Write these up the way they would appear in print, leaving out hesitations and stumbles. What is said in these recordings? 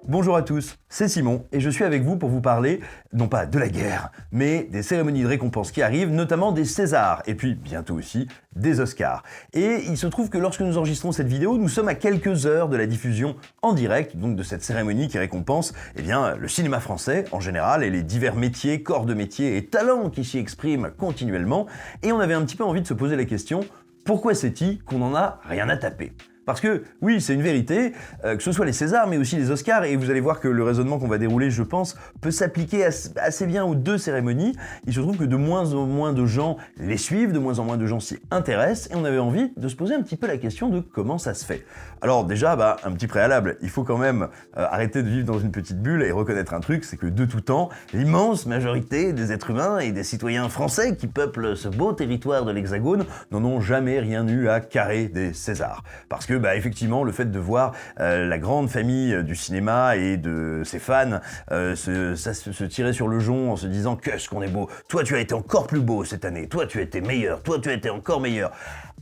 Bonjour à tous, c'est Simon et je suis avec vous pour vous parler, non pas de la guerre, mais des cérémonies de récompense qui arrivent, notamment des Césars, et puis bientôt aussi des Oscars. Et il se trouve que lorsque nous enregistrons cette vidéo, nous sommes à quelques heures de la diffusion en direct, donc de cette cérémonie qui récompense le cinéma français en général et les divers métiers, corps de métier et talents qui s'y expriment continuellement. Et on avait un petit peu envie de se poser la question, pourquoi c'est-il qu'on n'en a rien à taper ? Parce que, oui, c'est une vérité, que ce soit les Césars, mais aussi les Oscars, et vous allez voir que le raisonnement qu'on va dérouler, je pense, peut s'appliquer assez bien aux deux cérémonies. Il se trouve que de moins en moins de gens les suivent, de moins en moins de gens s'y intéressent, et on avait envie de se poser un petit peu la question de comment ça se fait. Alors déjà, un petit préalable, il faut quand même arrêter de vivre dans une petite bulle et reconnaître un truc, c'est que de tout temps, l'immense majorité des êtres humains et des citoyens français qui peuplent ce beau territoire de l'Hexagone n'en ont jamais rien eu à carrer des Césars. Parce que effectivement, le fait de voir la grande famille du cinéma et de ses fans se tirer sur le jonc en se disant « Qu'est-ce qu'on est beau, toi tu as été encore plus beau cette année, toi tu as été meilleur, toi tu as été encore meilleur ».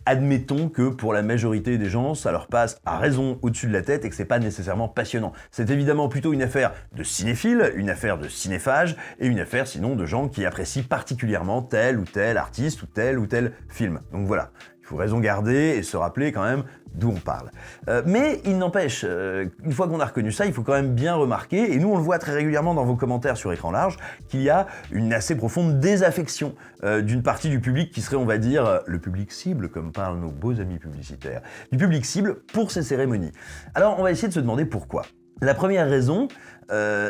Admettons que pour la majorité des gens, ça leur passe à raison au-dessus de la tête et que c'est pas nécessairement passionnant. C'est évidemment plutôt une affaire de cinéphiles, une affaire de cinéphages et une affaire sinon de gens qui apprécient particulièrement tel ou tel artiste ou tel film. Donc voilà, il faut raison garder et se rappeler quand même d'où on parle. Mais il n'empêche, une fois qu'on a reconnu ça, il faut quand même bien remarquer, et nous on le voit très régulièrement dans vos commentaires sur Écran Large, qu'il y a une assez profonde désaffection d'une partie du public qui serait, on va dire, le public cible, comme parlent nos beaux amis publicitaires, du public cible pour ces cérémonies. Alors on va essayer de se demander pourquoi. La première raison,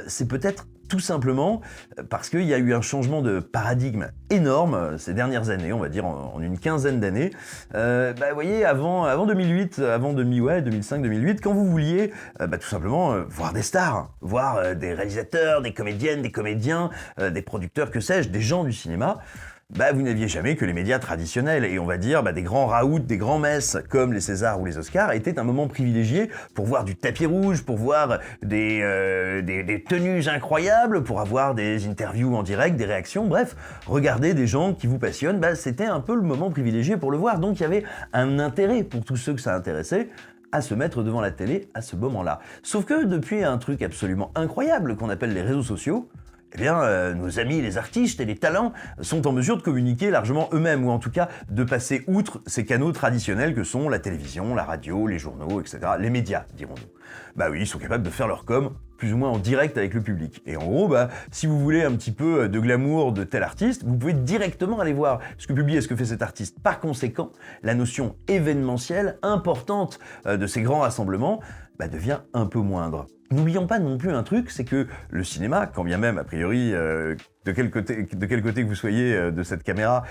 c'est peut-être tout simplement parce qu'il y a eu un changement de paradigme énorme ces dernières années, on va dire en une quinzaine d'années. Vous voyez, avant 2008, 2005-2008, quand vous vouliez tout simplement voir des stars, voir des réalisateurs, des comédiennes, des comédiens, des producteurs, que sais-je, des gens du cinéma, vous n'aviez jamais que les médias traditionnels, et on va dire des grands raouts, des grands messes comme les Césars ou les Oscars étaient un moment privilégié pour voir du tapis rouge, pour voir des tenues incroyables, pour avoir des interviews en direct, des réactions, bref, regarder des gens qui vous passionnent, c'était un peu le moment privilégié pour le voir, donc il y avait un intérêt pour tous ceux que ça intéressait à se mettre devant la télé à ce moment-là. Sauf que depuis un truc absolument incroyable qu'on appelle les réseaux sociaux, nos amis, les artistes et les talents sont en mesure de communiquer largement eux-mêmes, ou en tout cas de passer outre ces canaux traditionnels que sont la télévision, la radio, les journaux, etc. Les médias, dirons-nous. Oui, ils sont capables de faire leur com plus ou moins en direct avec le public. Et en gros, si vous voulez un petit peu de glamour de tel artiste, vous pouvez directement aller voir ce que publie et ce que fait cet artiste. Par conséquent, la notion événementielle importante de ces grands rassemblements devient un peu moindre. N'oublions pas non plus un truc, c'est que le cinéma, quand bien même, a priori, de quel côté que vous soyez de cette caméra,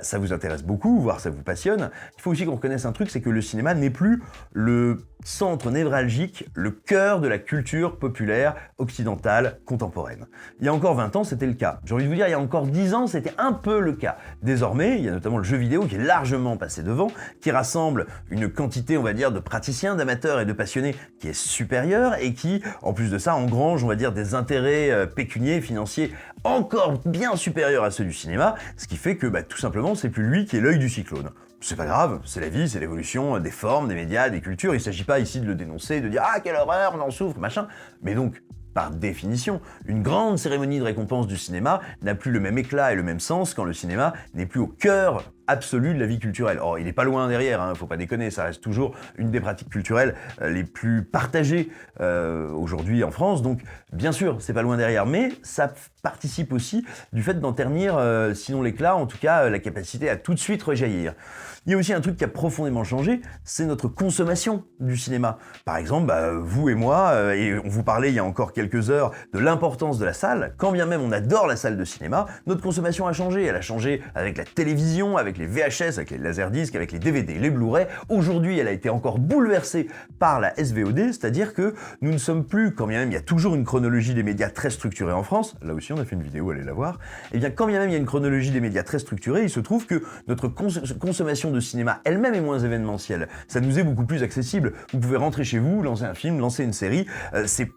ça vous intéresse beaucoup, voire ça vous passionne, il faut aussi qu'on reconnaisse un truc, c'est que le cinéma n'est plus le centre névralgique, le cœur de la culture populaire occidentale contemporaine. Il y a encore 20 ans, c'était le cas. J'ai envie de vous dire, il y a encore 10 ans, c'était un peu le cas. Désormais, il y a notamment le jeu vidéo qui est largement passé devant, qui rassemble une quantité, on va dire, de praticiens, d'amateurs et de passionnés qui est supérieure et qui, en plus de ça, engrange, on va dire, des intérêts pécuniaires, financiers encore bien supérieurs à ceux du cinéma, ce qui fait que, tout simplement, c'est plus lui qui est l'œil du cyclone. C'est pas grave, c'est la vie, c'est l'évolution des formes, des médias, des cultures, il s'agit pas ici de le dénoncer, de dire « Ah, quelle horreur, on en souffre, machin », mais donc, par définition, une grande cérémonie de récompense du cinéma n'a plus le même éclat et le même sens quand le cinéma n'est plus au cœur absolu de la vie culturelle. Or, il est pas loin derrière, faut pas déconner, ça reste toujours une des pratiques culturelles les plus partagées aujourd'hui en France, donc bien sûr, c'est pas loin derrière, mais ça participe aussi du fait d'en ternir, sinon l'éclat, en tout cas la capacité à tout de suite rejaillir. Il y a aussi un truc qui a profondément changé, c'est notre consommation du cinéma. Par exemple, vous et moi, et on vous parlait il y a encore quelques heures de l'importance de la salle, quand bien même on adore la salle de cinéma, notre consommation a changé. Elle a changé avec la télévision, avec les VHS, avec les laserdiscs, avec les DVD, les Blu-ray. Aujourd'hui, elle a été encore bouleversée par la SVOD, c'est-à-dire que nous ne sommes plus, quand bien même il y a toujours une chronologie des médias très structurée en France, là aussi on a fait une vidéo, allez la voir, et bien quand bien même il y a une chronologie des médias très structurée, il se trouve que notre consommation de cinéma elle-même est moins événementielle. Ça nous est beaucoup plus accessible. Vous pouvez rentrer chez vous, lancer un film, lancer une série, c'est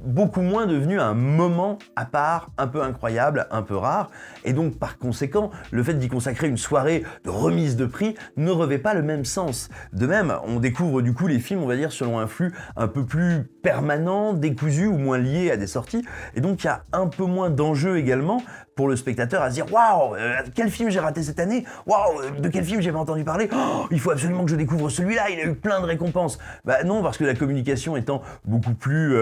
beaucoup moins devenu un moment à part, un peu incroyable, un peu rare, et donc par conséquent, le fait d'y consacrer une soirée de remise de prix ne revêt pas le même sens. De même, on découvre du coup les films, on va dire, selon un flux un peu plus permanent, décousu ou moins lié à des sorties, et donc il y a un peu moins d'enjeux également pour le spectateur à se dire « Waouh, quel film j'ai raté cette année? Waouh, de quel film j'ai pas entendu parler? Oh, il faut absolument que je découvre celui-là, il a eu plein de récompenses. » Bah non, parce que la communication étant beaucoup plus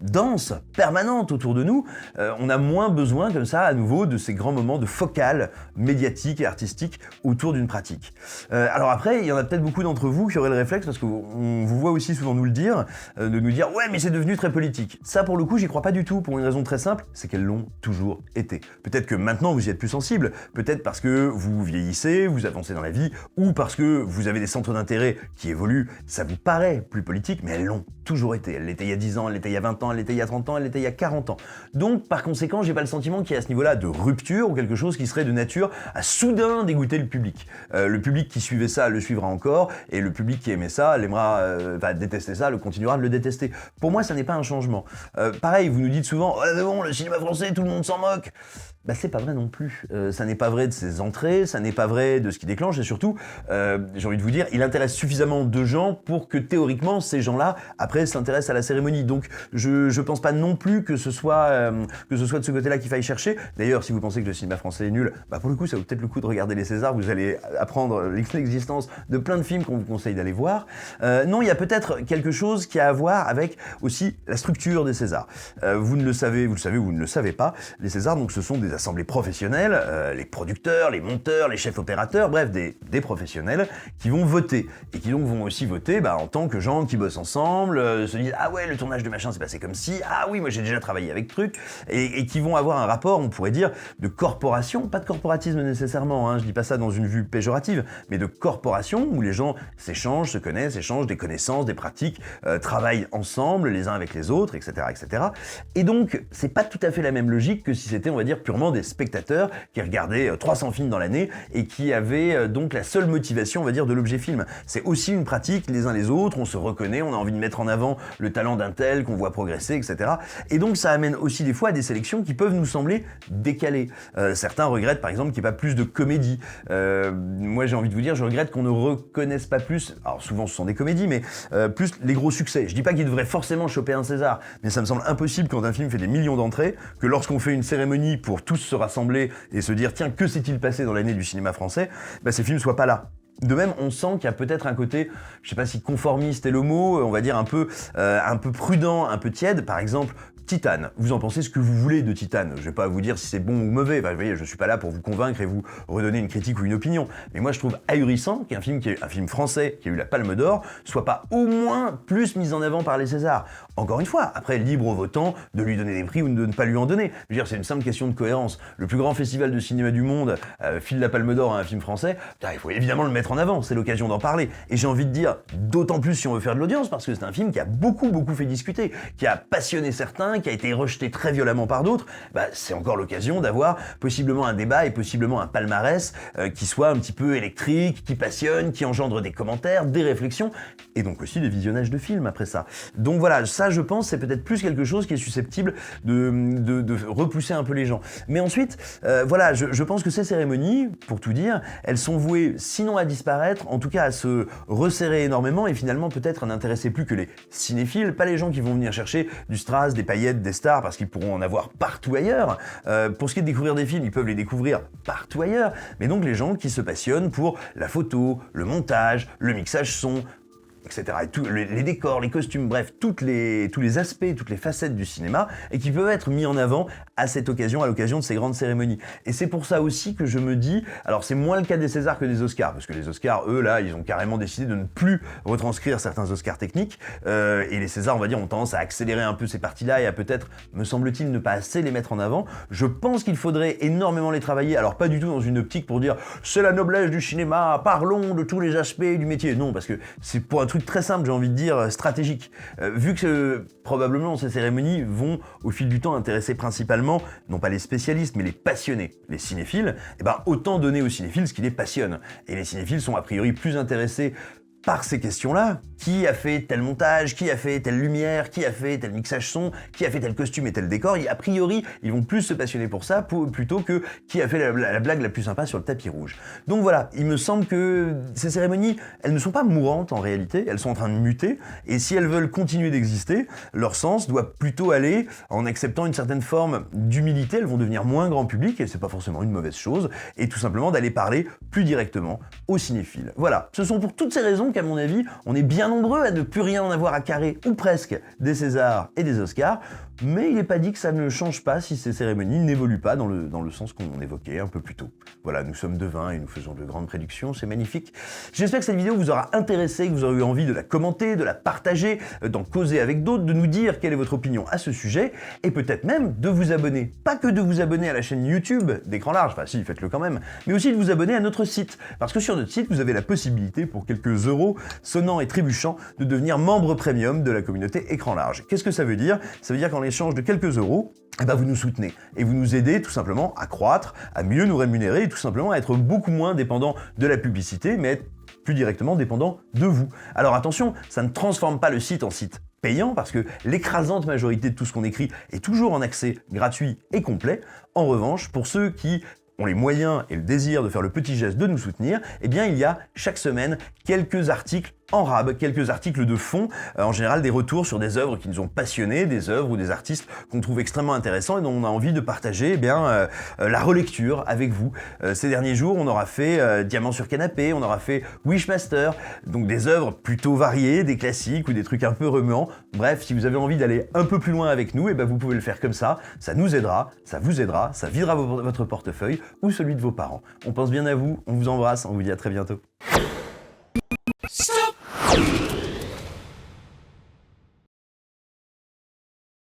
dense, permanente autour de nous, on a moins besoin comme ça à nouveau de ces grands moments de focale médiatique et artistique autour d'une pratique. Alors après, il y en a peut-être beaucoup d'entre vous qui auraient le réflexe, parce qu'on vous voit aussi souvent nous le dire, de nous dire « Ouais, mais c'est devenu très politique ». Ça, pour le coup, j'y crois pas du tout, pour une raison très simple, c'est qu'elles l'ont toujours été. Peut-être que maintenant vous y êtes plus sensible, peut-être parce que vous vieillissez, vous avancez dans la vie, ou parce que vous avez des centres d'intérêt qui évoluent, ça vous paraît plus politique, mais elles l'ont toujours été. Elles l'étaient il y a 10 ans, elles l'étaient il y a 20 ans, elle était il y a 30 ans, elle était il y a 40 ans. Donc, par conséquent, j'ai pas le sentiment qu'il y a à ce niveau-là de rupture ou quelque chose qui serait de nature à soudain dégoûter le public. Le public qui suivait ça le suivra encore, et le public qui aimait ça va détester ça, le continuera de le détester. Pour moi, ça n'est pas un changement. Pareil, vous nous dites souvent « Oh, mais bon, le cinéma français, tout le monde s'en moque !» Bah, c'est pas vrai non plus. Ça n'est pas vrai de ses entrées, ça n'est pas vrai de ce qui déclenche, et surtout, j'ai envie de vous dire, il intéresse suffisamment de gens pour que théoriquement, ces gens-là, après, s'intéressent à la cérémonie. Donc, je pense pas non plus que ce soit de ce côté-là qu'il faille chercher. D'ailleurs, si vous pensez que le cinéma français est nul, bah pour le coup, ça vaut peut-être le coup de regarder les Césars, vous allez apprendre l'existence de plein de films qu'on vous conseille d'aller voir. Non, il y a peut-être quelque chose qui a à voir avec aussi la structure des Césars. Vous le savez ou vous ne le savez pas, les Césars, donc, ce sont des assemblées professionnelles, les producteurs, les monteurs, les chefs opérateurs, bref, des professionnels qui vont voter, et qui donc vont aussi voter en tant que gens qui bossent ensemble, se disent « Ah ouais, le tournage de machin s'est passé comme ci, ah oui, moi j'ai déjà travaillé avec truc », et qui vont avoir un rapport, on pourrait dire, de corporation, pas de corporatisme nécessairement, hein, je dis pas ça dans une vue péjorative, mais de corporation, où les gens s'échangent, se connaissent, échangent des connaissances, des pratiques, travaillent ensemble, les uns avec les autres, etc., etc. Et donc, c'est pas tout à fait la même logique que si c'était, on va dire, purement des spectateurs qui regardaient 300 films dans l'année et qui avaient donc la seule motivation, on va dire, de l'objet film. C'est aussi une pratique, les uns les autres, on se reconnaît, on a envie de mettre en avant le talent d'un tel qu'on voit progresser, etc. Et donc ça amène aussi des fois à des sélections qui peuvent nous sembler décalées. Certains regrettent par exemple qu'il n'y ait pas plus de comédie. Moi j'ai envie de vous dire, je regrette qu'on ne reconnaisse pas plus, alors souvent ce sont des comédies, mais plus les gros succès. Je dis pas qu'il devrait forcément choper un César, mais ça me semble impossible quand un film fait des millions d'entrées, que lorsqu'on fait une cérémonie pour tous se rassembler et se dire tiens, que s'est-il passé dans l'année du cinéma français, ces films soient pas là. De même, on sent qu'il y a peut-être un côté, je sais pas si conformiste est le mot, on va dire un peu prudent, un peu tiède. Par exemple, Titane, vous en pensez ce que vous voulez de Titane. Je vais pas vous dire si c'est bon ou mauvais, vous voyez, je suis pas là pour vous convaincre et vous redonner une critique ou une opinion. Mais moi je trouve ahurissant qu'un film français qui a eu la Palme d'Or soit pas au moins plus mis en avant par les Césars. Encore une fois, après libre aux votants de lui donner des prix ou de ne pas lui en donner. Je veux dire, c'est une simple question de cohérence. Le plus grand festival de cinéma du monde file la Palme d'Or à un film français, il faut évidemment le mettre en avant, c'est l'occasion d'en parler. Et j'ai envie de dire, d'autant plus si on veut faire de l'audience, parce que c'est un film qui a beaucoup fait discuter, qui a passionné certains, qui a été rejeté très violemment par d'autres. C'est encore l'occasion d'avoir possiblement un débat et possiblement un palmarès qui soit un petit peu électrique, qui passionne, qui engendre des commentaires, des réflexions, et donc aussi des visionnages de films après ça. Donc voilà, ça je pense c'est peut-être plus quelque chose qui est susceptible de repousser un peu les gens. Mais ensuite, voilà, je pense que ces cérémonies, pour tout dire, elles sont vouées sinon à disparaître, en tout cas à se resserrer énormément et finalement peut-être à n'intéresser plus que les cinéphiles, pas les gens qui vont venir chercher du strass, des paillettes, des stars, parce qu'ils pourront en avoir partout ailleurs. Pour ce qui est de découvrir des films, ils peuvent les découvrir partout ailleurs, mais donc les gens qui se passionnent pour la photo, le montage, le mixage son, etc. Et les décors, les costumes, bref, tous les aspects, toutes les facettes du cinéma, et qui peuvent être mis en avant à cette occasion, à l'occasion de ces grandes cérémonies. Et c'est pour ça aussi que je me dis, alors c'est moins le cas des Césars que des Oscars, parce que les Oscars, eux, là, ils ont carrément décidé de ne plus retranscrire certains Oscars techniques, et les Césars, on va dire, ont tendance à accélérer un peu ces parties-là, et à peut-être, me semble-t-il, ne pas assez les mettre en avant. Je pense qu'il faudrait énormément les travailler, alors pas du tout dans une optique pour dire, c'est la noblesse du cinéma, parlons de tous les aspects du métier. Non, parce que c'est pour un truc très simple, j'ai envie de dire, stratégique. Vu que probablement ces cérémonies vont au fil du temps intéresser principalement, non pas les spécialistes, mais les passionnés, les cinéphiles, autant donner aux cinéphiles ce qui les passionne. Et les cinéphiles sont a priori plus intéressés par ces questions-là. Qui a fait tel montage, qui a fait telle lumière, qui a fait tel mixage son, qui a fait tel costume et tel décor. A priori, ils vont plus se passionner pour ça plutôt que qui a fait la blague la plus sympa sur le tapis rouge. Donc voilà, il me semble que ces cérémonies, elles ne sont pas mourantes en réalité, elles sont en train de muter, et si elles veulent continuer d'exister, leur sens doit plutôt aller en acceptant une certaine forme d'humilité. Elles vont devenir moins grand public, et c'est pas forcément une mauvaise chose, et tout simplement d'aller parler plus directement aux cinéphiles. Voilà, ce sont pour toutes ces raisons qu'à mon avis, on est bien nombreux à ne plus rien en avoir à carrer, ou presque, des Césars et des Oscars, mais il n'est pas dit que ça ne change pas si ces cérémonies n'évoluent pas dans le sens qu'on évoquait un peu plus tôt. Voilà, nous sommes devins et nous faisons de grandes prédictions, c'est magnifique. J'espère que cette vidéo vous aura intéressé, que vous aurez eu envie de la commenter, de la partager, d'en causer avec d'autres, de nous dire quelle est votre opinion à ce sujet, et peut-être même de vous abonner. Pas que de vous abonner à la chaîne YouTube d'Écran Large, enfin si, faites-le quand même, mais aussi de vous abonner à notre site. Parce que sur notre site, vous avez la possibilité, pour quelques euros sonnants et trébuchants, de devenir membre premium de la communauté Écran Large. Qu'est-ce que ça veut dire? Ça veut dire qu'en échange de quelques euros, eh ben vous nous soutenez et vous nous aidez tout simplement à croître, à mieux nous rémunérer et tout simplement à être beaucoup moins dépendant de la publicité, mais être plus directement dépendant de vous. Alors attention, ça ne transforme pas le site en site payant parce que l'écrasante majorité de tout ce qu'on écrit est toujours en accès gratuit et complet. En revanche, pour ceux qui ont les moyens et le désir de faire le petit geste de nous soutenir, eh bien il y a chaque semaine quelques articles en rab, quelques articles de fond, en général des retours sur des œuvres qui nous ont passionnés, des œuvres ou des artistes qu'on trouve extrêmement intéressants et dont on a envie de partager la relecture avec vous. Ces derniers jours, on aura fait Diamant sur canapé, on aura fait Wishmaster, donc des œuvres plutôt variées, des classiques ou des trucs un peu remuants. Bref, si vous avez envie d'aller un peu plus loin avec nous, eh ben vous pouvez le faire comme ça nous aidera, ça vous aidera, ça videra votre portefeuille ou celui de vos parents. On pense bien à vous, on vous embrasse, on vous dit à très bientôt.